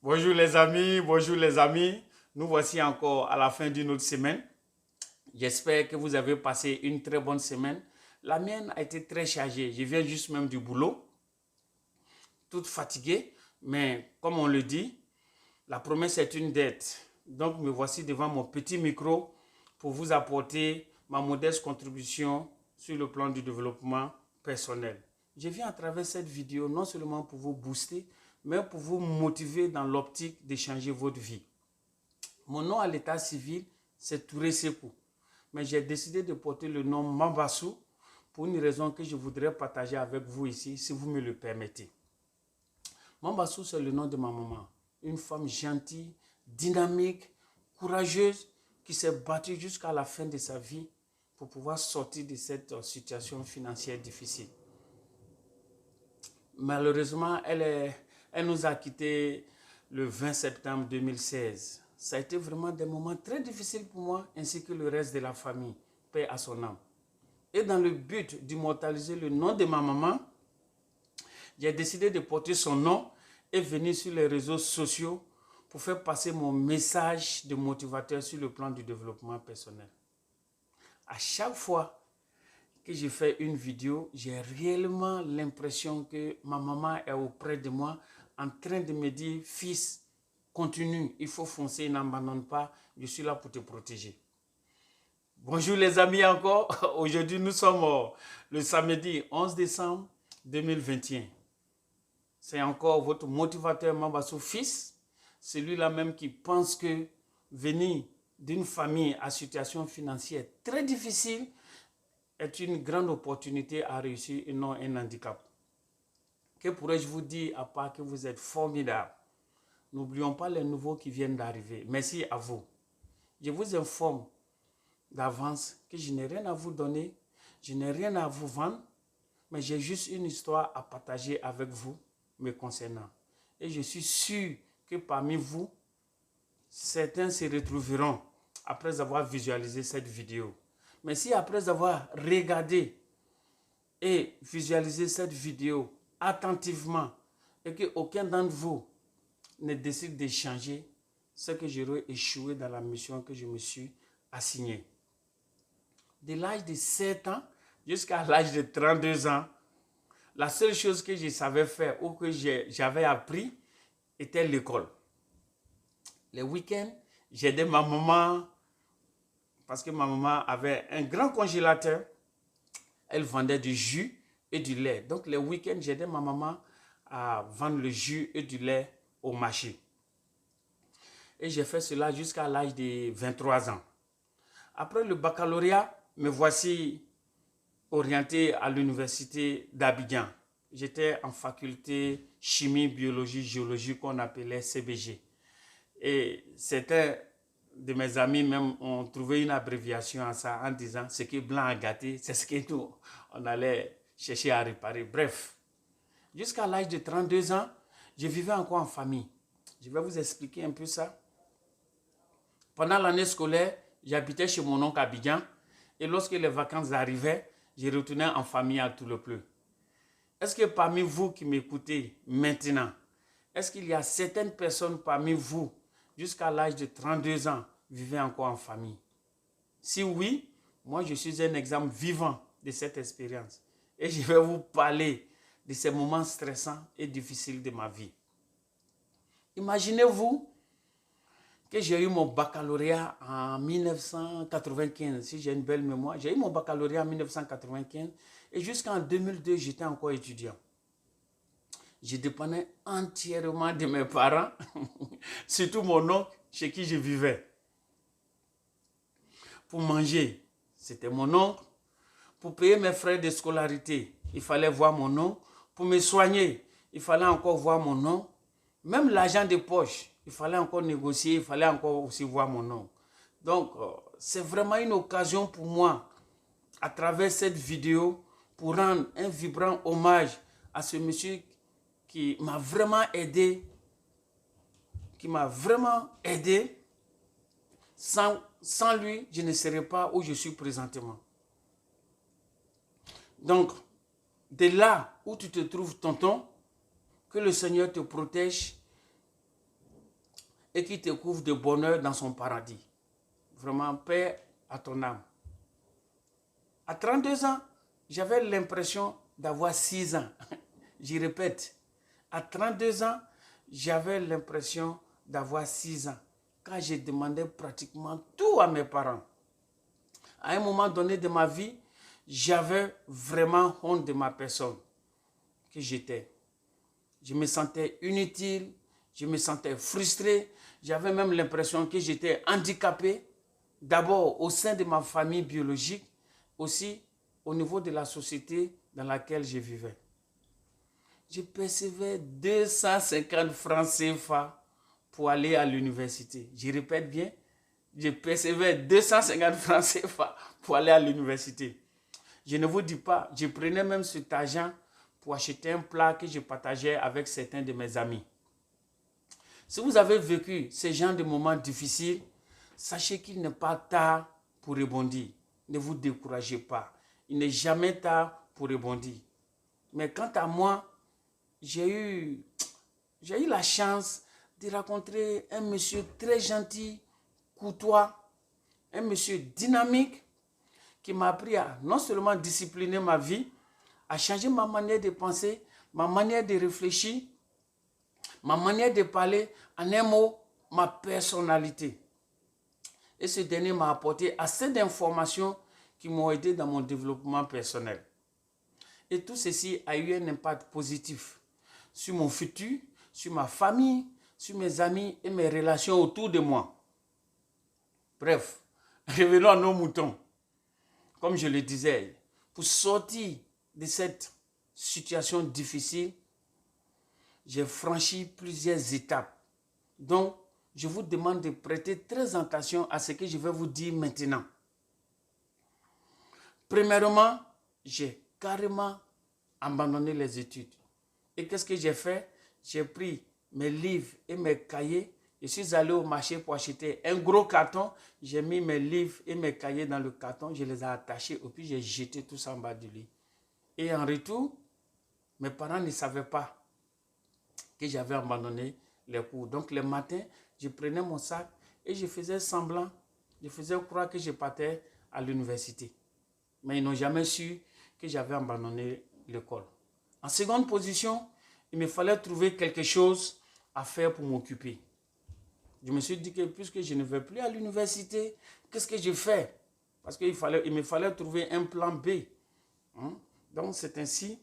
bonjour les amis. Nous voici encore à la fin d'une autre semaine. J'espère que vous avez passé une très bonne semaine. La mienne a été très chargée. Je viens juste même du boulot, toute fatiguée. Mais comme on le dit, la promesse est une dette. Donc me voici devant mon petit micro pour vous apporter ma modeste contribution sur le plan du développement personnel. Je viens à travers cette vidéo non seulement pour vous booster, mais pour vous motiver dans l'optique de changer votre vie. Mon nom à l'état civil, c'est Touré Sekou. Mais j'ai décidé de porter le nom Mambassou pour une raison que je voudrais partager avec vous ici, si vous me le permettez. Mambassou, c'est le nom de ma maman. Une femme gentille, dynamique, courageuse, qui s'est battue jusqu'à la fin de sa vie pour pouvoir sortir de cette situation financière difficile. Malheureusement, elle nous a quittés le 20 septembre 2016. Ça a été vraiment des moments très difficiles pour moi, ainsi que le reste de la famille. Paix à son âme. Et dans le but d'immortaliser le nom de ma maman, j'ai décidé de porter son nom et venir sur les réseaux sociaux pour faire passer mon message de motivateur sur le plan du développement personnel. À chaque fois que je fais une vidéo, j'ai réellement l'impression que ma maman est auprès de moi en train de me dire « Fils, continue, il faut foncer, n'abandonne pas, je suis là pour te protéger. » Bonjour les amis encore, aujourd'hui nous sommes le samedi 11 décembre 2021. C'est encore votre motivateur Mambassou fils, celui-là même qui pense que venir d'une famille à situation financière très difficile est une grande opportunité à réussir et non un handicap. Que pourrais-je vous dire à part que vous êtes formidables? N'oublions pas les nouveaux qui viennent d'arriver. Merci à vous. Je vous informe d'avance que je n'ai rien à vous donner, je n'ai rien à vous vendre, mais j'ai juste une histoire à partager avec vous me concernant. Et je suis sûr que parmi vous, certains se retrouveront après avoir visualisé cette vidéo. Mais si après avoir regardé et visualisé cette vidéo attentivement et qu'aucun d'entre vous ne décide de changer, c'est que j'aurais échoué dans la mission que je me suis assignée. De l'âge de 7 ans jusqu'à l'âge de 32 ans, la seule chose que je savais faire ou que j'avais appris était l'école. Les week-ends, j'aidais ma maman parce que ma maman avait un grand congélateur. Elle vendait du jus et du lait. Donc les week-ends, j'aidais ma maman à vendre le jus et du lait au marché. Et j'ai fait cela jusqu'à l'âge de 23 ans. Après le baccalauréat, me voici orienté à l'université d'Abidjan. J'étais en faculté chimie, biologie, géologie qu'on appelait CBG. Et certains de mes amis même ont trouvé une abréviation à ça en disant ce qui est blanc à gâter, c'est ce que nous, on allait chercher à réparer. Bref, jusqu'à l'âge de 32 ans, je vivais encore en famille. Je vais vous expliquer un peu ça. Pendant l'année scolaire, j'habitais chez mon oncle à Abidjan et lorsque les vacances arrivaient, je retournais en famille à Toulopleu. Est-ce que parmi vous qui m'écoutez maintenant, est-ce qu'il y a certaines personnes parmi vous, jusqu'à l'âge de 32 ans, vivaient encore en famille? Si oui, moi je suis un exemple vivant de cette expérience. Et je vais vous parler de ces moments stressants et difficiles de ma vie. Imaginez-vous que j'ai eu mon baccalauréat en 1995, si j'ai une belle mémoire. J'ai eu mon baccalauréat en 1995 et jusqu'en 2002, j'étais encore étudiant. Je dépendais entièrement de mes parents, surtout mon oncle chez qui je vivais. Pour manger, c'était mon oncle. Pour payer mes frais de scolarité, il fallait voir mon oncle. Pour me soigner, il fallait encore voir mon oncle. Même l'argent de poche, il fallait encore négocier, il fallait encore aussi voir mon oncle. Donc, c'est vraiment une occasion pour moi, à travers cette vidéo, pour rendre un vibrant hommage à ce monsieur qui m'a vraiment aidé, Sans lui, je ne serais pas où je suis présentement. Donc, de là où tu te trouves, tonton, que le Seigneur te protège et qui te couvre de bonheur dans son paradis. Vraiment, paix à ton âme. À 32 ans, j'avais l'impression d'avoir 6 ans. J'y répète, à 32 ans, j'avais l'impression d'avoir 6 ans. Quand j'ai demandé pratiquement tout à mes parents. À un moment donné de ma vie, j'avais vraiment honte de ma personne que j'étais. Je me sentais inutile, je me sentais frustré. J'avais même l'impression que j'étais handicapé. D'abord au sein de ma famille biologique, aussi au niveau de la société dans laquelle je vivais. Je percevais 250 francs CFA pour aller à l'université. Je répète bien, je percevais 250 francs CFA pour aller à l'université. Je ne vous dis pas, je prenais même cet argent pour acheter un plat que je partageais avec certains de mes amis. Si vous avez vécu ce genre de moments difficiles, sachez qu'il n'est pas tard pour rebondir. Ne vous découragez pas. Il n'est jamais tard pour rebondir. Mais quant à moi, j'ai eu la chance de rencontrer un monsieur très gentil, courtois, un monsieur dynamique qui m'a appris à non seulement discipliner ma vie, à changer ma manière de penser, ma manière de réfléchir, ma manière de parler, en un mot, ma personnalité. Et ce dernier m'a apporté assez d'informations qui m'ont aidé dans mon développement personnel. Et tout ceci a eu un impact positif sur mon futur, sur ma famille, sur mes amis et mes relations autour de moi. Bref, revenons à nos moutons. Comme je le disais, pour sortir de cette situation difficile, j'ai franchi plusieurs étapes. Donc, je vous demande de prêter très attention à ce que je vais vous dire maintenant. Premièrement, j'ai carrément abandonné les études. Et qu'est-ce que j'ai fait? J'ai pris mes livres et mes cahiers. Je suis allé au marché pour acheter un gros carton. J'ai mis mes livres et mes cahiers dans le carton. Je les ai attachés et puis j'ai jeté tout ça en bas du lit. Et en retour, mes parents ne savaient pas que j'avais abandonné les cours. Donc le matin, je prenais mon sac et je faisais semblant. Je faisais croire que je partais à l'université. Mais ils n'ont jamais su que j'avais abandonné l'école. En seconde position, il me fallait trouver quelque chose à faire pour m'occuper. Je me suis dit que puisque je ne vais plus à l'université, qu'est-ce que je fais? Parce qu'il me fallait trouver un plan B. Donc c'est ainsi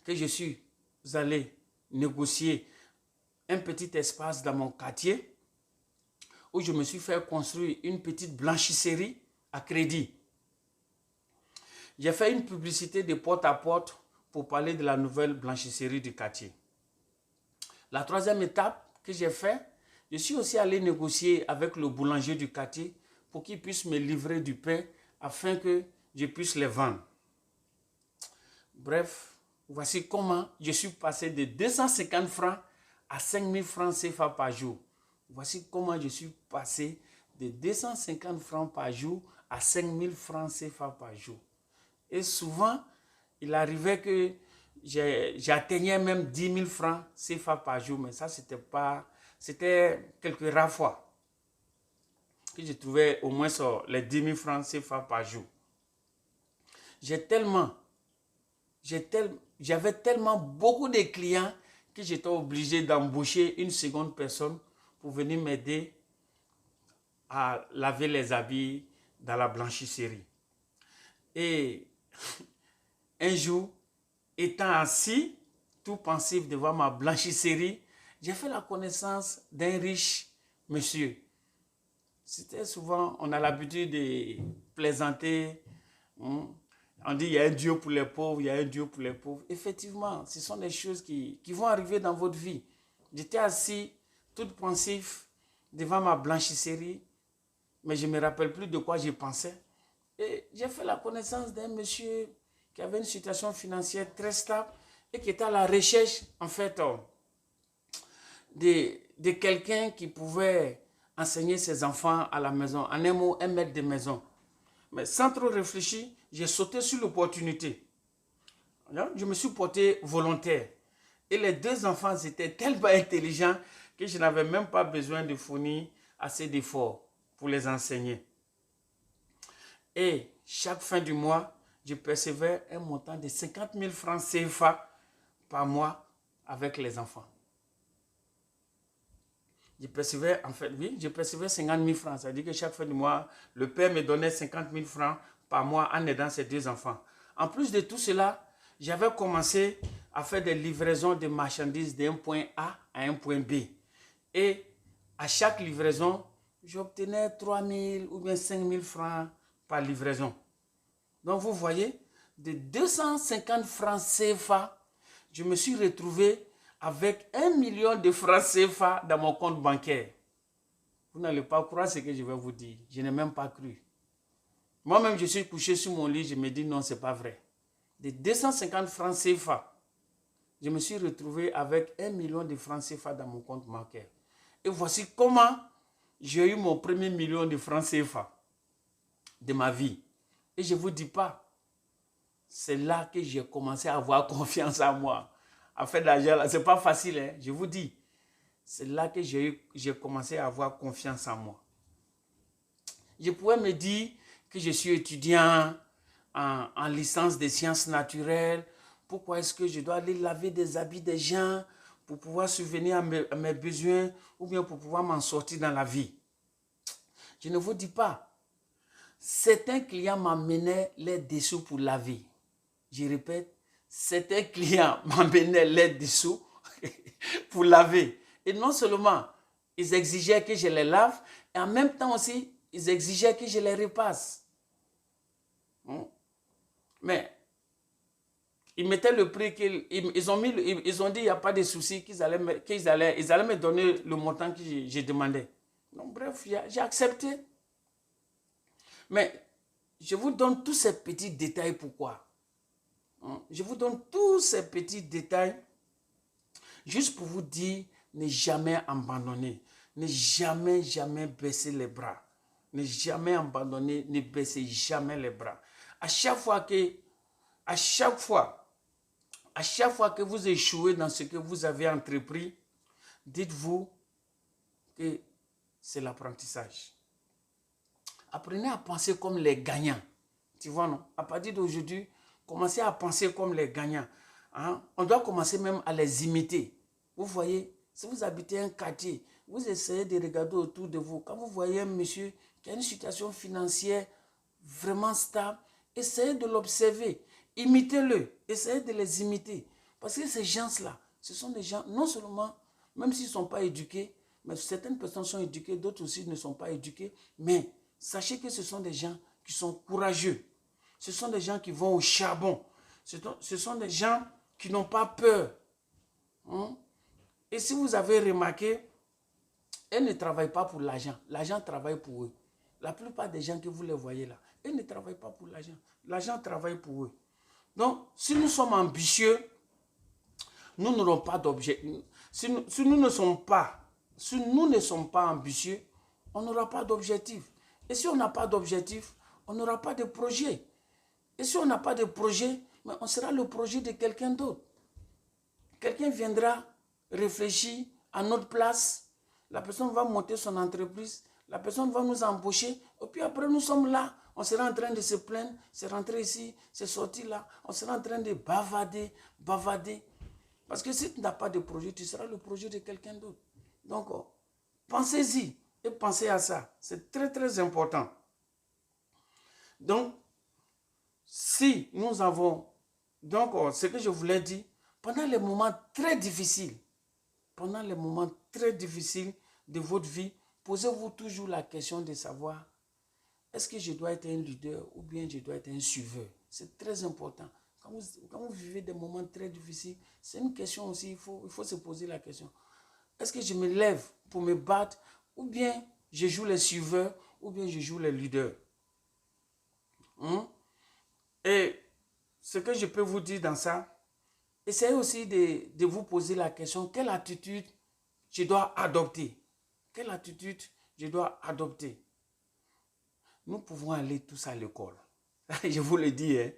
que je suis allé négocier un petit espace dans mon quartier où je me suis fait construire une petite blanchisserie à crédit. J'ai fait une publicité de porte à porte pour parler de la nouvelle blanchisserie du quartier. La troisième étape que j'ai fait, je suis aussi allé négocier avec le boulanger du quartier pour qu'il puisse me livrer du pain afin que je puisse les vendre. Bref, voici comment je suis passé de 250 francs à 5000 francs CFA par jour. Voici comment je suis passé de 250 francs par jour à 5000 francs CFA par jour. Et souvent, il arrivait que j'atteignais même 10 000 francs CFA par jour, mais ça, c'était quelques rares fois que je trouvais au moins les 10 000 francs CFA par jour. J'avais tellement beaucoup de clients que j'étais obligé d'embaucher une seconde personne pour venir m'aider à laver les habits dans la blanchisserie. Et un jour, étant assis, tout pensif devant ma blanchisserie, j'ai fait la connaissance d'un riche monsieur. C'était souvent, on a l'habitude de plaisanter. On dit il y a un Dieu pour les pauvres, il y a un Dieu pour les pauvres. Effectivement, ce sont des choses qui vont arriver dans votre vie. J'étais assis, tout pensif, devant ma blanchisserie, mais je ne me rappelle plus de quoi je pensais. Et j'ai fait la connaissance d'un monsieur qui avait une situation financière très stable et qui était à la recherche, en fait, de quelqu'un qui pouvait enseigner ses enfants à la maison. En un mot, un maître de maison. Mais sans trop réfléchir, j'ai sauté sur l'opportunité. Je me suis porté volontaire. Et les deux enfants étaient tellement intelligents que je n'avais même pas besoin de fournir assez d'efforts pour les enseigner. Et chaque fin du mois, je percevais un montant de 50 000 francs CFA par mois avec les enfants. Je percevais, en fait, oui, je percevais 50 000 francs. C'est-à-dire que chaque fin du mois, le père me donnait 50 000 francs par mois en aidant ses deux enfants. En plus de tout cela, j'avais commencé à faire des livraisons de marchandises d'un point A à un point B. Et à chaque livraison, j'obtenais 3 000 ou bien 5 000 francs par livraison. Donc vous voyez, de 250 francs CFA, je me suis retrouvé avec 1 million de francs CFA dans mon compte bancaire. Vous n'allez pas croire ce que je vais vous dire. Je n'ai même pas cru. Moi-même, je suis couché sur mon lit, je me dis non, ce n'est pas vrai. De 250 francs CFA, je me suis retrouvé avec 1 million de francs CFA dans mon compte bancaire. Et voici comment j'ai eu mon premier million de francs CFA de ma vie. Et je ne vous dis pas, c'est là que j'ai commencé à avoir confiance en moi. À faire de l'argent, ce n'est pas facile, hein? Je vous dis. C'est là que j'ai commencé à avoir confiance en moi. Je pouvais me dire que je suis étudiant en licence des sciences naturelles. Pourquoi est-ce que je dois aller laver des habits des gens pour pouvoir subvenir à mes besoins ou bien pour pouvoir m'en sortir dans la vie? Je ne vous dis pas. Certains clients m'amenaient les dessous pour laver. Je répète, certains clients m'amenaient les dessous pour laver. Et non seulement, ils exigeaient que je les lave, et en même temps aussi, ils exigeaient que je les repasse. Mais, ils mettaient le prix, ils ont dit, il n'y a pas de souci, qu'ils allaient me donner le montant que j'ai demandé. Donc, bref, j'ai accepté. Mais, je vous donne tous ces petits détails, pourquoi? Je vous donne tous ces petits détails juste pour vous dire, ne jamais abandonner, ne jamais, jamais baisser les bras. Ne jamais abandonner, ne baissez jamais les bras. À chaque fois que vous échouez dans ce que vous avez entrepris, dites-vous que c'est l'apprentissage. Apprenez à penser comme les gagnants. Tu vois, non? À partir d'aujourd'hui, commencez à penser comme les gagnants. Hein? On doit commencer même à les imiter. Vous voyez, si vous habitez un quartier, vous essayez de regarder autour de vous. Quand vous voyez un monsieur qui a une situation financière vraiment stable, essayez de l'observer. Imitez-le. Essayez de les imiter. Parce que ces gens-là, ce sont des gens, non seulement, même s'ils ne sont pas éduqués, mais certaines personnes sont éduquées, d'autres aussi ne sont pas éduquées. Mais sachez que ce sont des gens qui sont courageux. Ce sont des gens qui vont au charbon. Ce sont des gens qui n'ont pas peur. Et si vous avez remarqué, ils ne travaillent pas pour l'argent. L'argent travaille pour eux. La plupart des gens que vous les voyez là, ils ne travaillent pas pour l'argent. L'argent travaille pour eux. Donc, si nous sommes ambitieux, nous n'aurons pas d'objectif. Si nous ne sommes pas ambitieux, on n'aura pas d'objectif. Et si on n'a pas d'objectif, on n'aura pas de projet. Et si on n'a pas de projet, mais on sera le projet de quelqu'un d'autre. Quelqu'un viendra réfléchir à notre place. La personne va monter son entreprise. La personne va nous embaucher. Et puis après, nous sommes là. On sera en train de se plaindre. C'est rentré ici, c'est sorti là. On sera en train de bavarder. Parce que si tu n'as pas de projet, tu seras le projet de quelqu'un d'autre. Donc, pensez-y et pensez à ça. C'est très, très important. Donc, si nous avons... Donc, ce que je voulais dire, pendant les moments très difficiles, de votre vie, posez-vous toujours la question de savoir, est-ce que je dois être un leader ou bien je dois être un suiveur? C'est très important. Quand vous vivez des moments très difficiles, c'est une question aussi, il faut se poser la question. Est-ce que je me lève pour me battre ou bien je joue les suiveurs ou bien je joue les leaders? Et ce que je peux vous dire dans ça, essayez aussi de vous poser la question, quelle attitude je dois adopter? Quelle attitude je dois adopter? Nous pouvons aller tous à l'école. Je vous le dis, hein?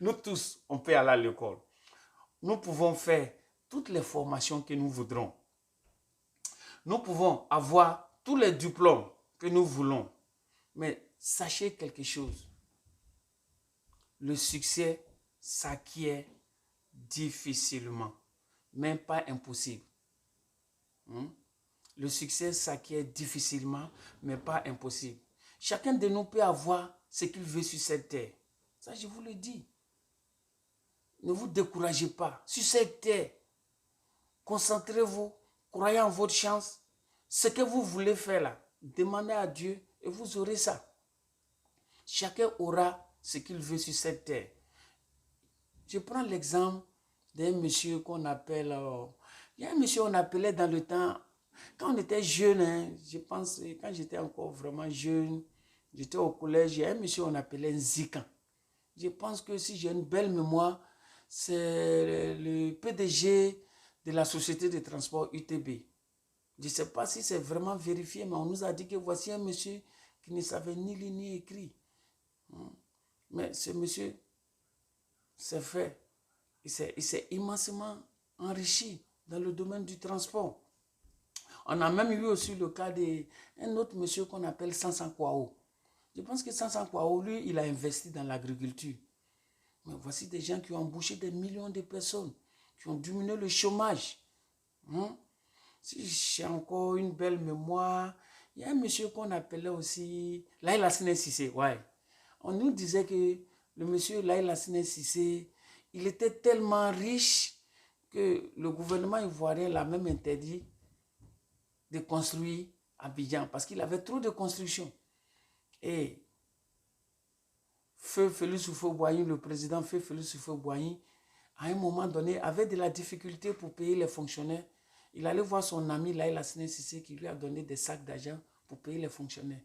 Nous tous, on peut aller à l'école. Nous pouvons faire toutes les formations que nous voudrons. Nous pouvons avoir tous les diplômes que nous voulons. Mais sachez quelque chose. Le succès s'acquiert difficilement, même pas impossible. Le succès s'acquiert difficilement, mais pas impossible. Chacun de nous peut avoir ce qu'il veut sur cette terre. Ça, je vous le dis. Ne vous découragez pas. Sur cette terre, concentrez-vous, croyez en votre chance. Ce que vous voulez faire là, demandez à Dieu et vous aurez ça. Chacun aura ce qu'il veut sur cette terre. Je prends l'exemple d'un monsieur qu'on appelle... il y a un monsieur qu'on appelait dans le temps, quand on était jeune, hein, je pense, quand j'étais encore vraiment jeune, j'étais au collège, il y a un monsieur qu'on appelait Nzikan. Je pense que si j'ai une belle mémoire, c'est le PDG de la société de transport UTB. Je ne sais pas si c'est vraiment vérifié, mais on nous a dit que voici un monsieur qui ne savait ni lire ni écrire. Mais ce monsieur s'est fait, il s'est immensément enrichi dans le domaine du transport. On a même eu aussi le cas d'un autre monsieur qu'on appelle Sansan Kwao. Je pense que Sansan Kwao, lui, il a investi dans l'agriculture. Mais voici des gens qui ont embauché des millions de personnes, qui ont diminué le chômage. Si j'ai encore une belle mémoire, il y a un monsieur qu'on appelait aussi Laïla Sine Sissé. Ouais. On nous disait que le monsieur Laïla Sine Sissé, il était tellement riche que le gouvernement ivoirien l'a même interdit de construire à Abidjan parce qu'il avait trop de construction. Et Feu Félix Houphouët-Boigny, le président Feu Félix Houphouët-Boigny, à un moment donné, avait de la difficulté pour payer les fonctionnaires. Il allait voir son ami Laïla Sine Sissé qui lui a donné des sacs d'argent pour payer les fonctionnaires.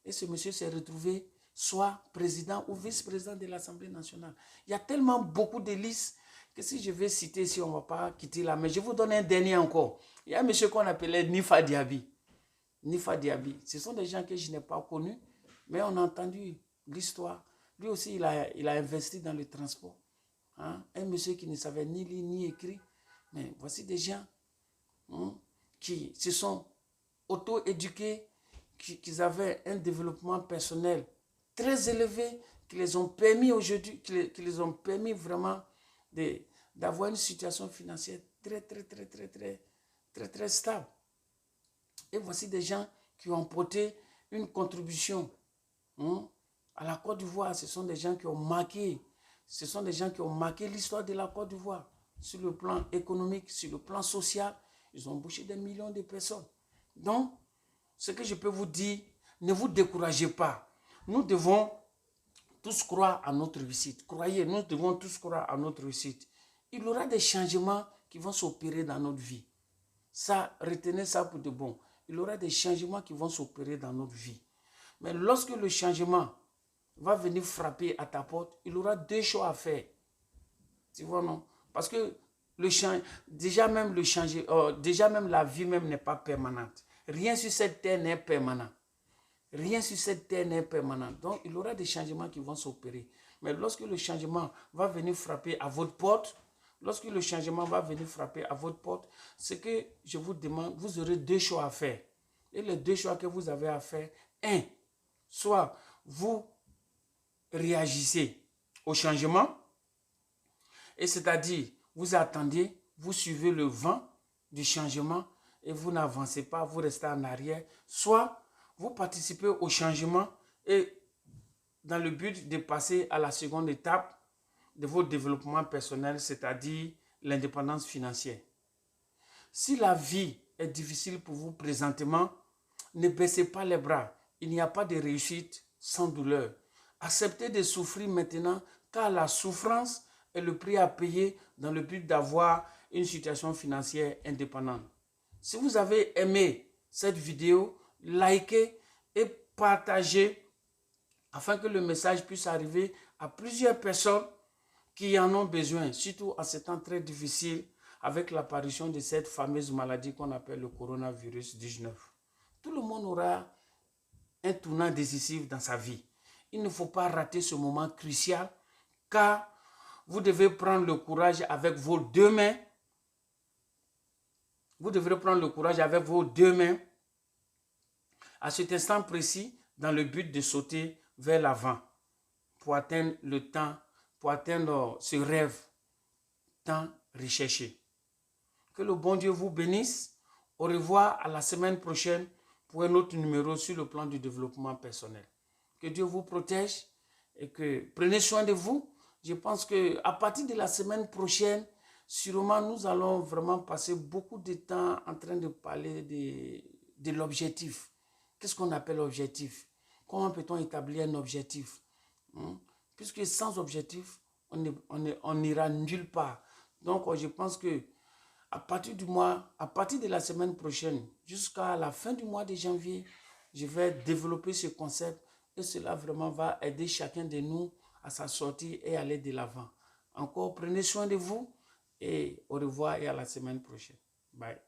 Et ce monsieur s'est retrouvé soit président ou vice-président de l'Assemblée nationale. Il y a tellement beaucoup de listes que si je vais citer, si on ne va pas quitter là, mais je vous donne un dernier encore. Il y a un monsieur qu'on appelait Nifa Diaby. Nifa Diaby. Ce sont des gens que je n'ai pas connus, mais on a entendu l'histoire. Lui aussi, il a investi dans le transport. Un monsieur qui ne savait ni lire ni écrire. Mais voici des gens qui se sont auto-éduqués, qui avaient un développement personnel très élevé, qui les ont permis aujourd'hui, qui les ont permis vraiment d'avoir une situation financière très stable. Et voici des gens qui ont apporté une contribution à la Côte d'Ivoire. Ce sont des gens qui ont marqué, l'histoire de la Côte d'Ivoire sur le plan économique, sur le plan social. Ils ont embauché des millions de personnes. Donc, ce que je peux vous dire, ne vous découragez pas. Nous devons tous croire à notre réussite. Croyez, nous devons tous croire à notre réussite. Il y aura des changements qui vont s'opérer dans notre vie. Ça, retenez ça pour de bon. Il y aura des changements qui vont s'opérer dans notre vie. Mais lorsque le changement va venir frapper à ta porte, il y aura deux choix à faire. Tu vois, non? Parce que déjà même la vie même n'est pas permanente. Rien sur cette terre n'est permanent. Rien sur cette terre n'est permanent. Donc, il y aura des changements qui vont s'opérer. Mais lorsque le changement va venir frapper à votre porte, ce que je vous demande, vous aurez deux choix à faire. Et les deux choix que vous avez à faire, soit vous réagissez au changement, et c'est-à-dire, vous attendez, vous suivez le vent du changement et vous n'avancez pas, vous restez en arrière. Soit vous participez au changement et dans le but de passer à la seconde étape de votre développement personnel, c'est-à-dire l'indépendance financière. Si la vie est difficile pour vous présentement, ne baissez pas les bras. Il n'y a pas de réussite sans douleur. Acceptez de souffrir maintenant, car la souffrance est le prix à payer dans le but d'avoir une situation financière indépendante. Si vous avez aimé cette vidéo, likez et partagez afin que le message puisse arriver à plusieurs personnes qui en ont besoin, surtout en ces temps très difficiles avec l'apparition de cette fameuse maladie qu'on appelle le coronavirus 19. Tout le monde aura un tournant décisif dans sa vie. Il ne faut pas rater ce moment crucial car vous devez prendre le courage avec vos deux mains Vous devrez prendre le courage avec vos deux mains à cet instant précis dans le but de sauter vers l'avant pour atteindre le temps, pour atteindre ce rêve tant recherché. Que le bon Dieu vous bénisse. Au revoir à la semaine prochaine pour un autre numéro sur le plan du développement personnel. Que Dieu vous protège et que prenez soin de vous. Je pense qu'à partir de la semaine prochaine, sûrement nous allons vraiment passer beaucoup de temps en train de parler de l'objectif. Qu'est-ce qu'on appelle objectif? Comment peut-on établir un objectif? Puisque sans objectif, on n'ira nulle part. Donc, je pense que à partir de la semaine prochaine, jusqu'à la fin du mois de janvier, je vais développer ce concept et cela vraiment va aider chacun de nous à sa sortie et aller de l'avant. Encore, prenez soin de vous et au revoir et à la semaine prochaine. Bye.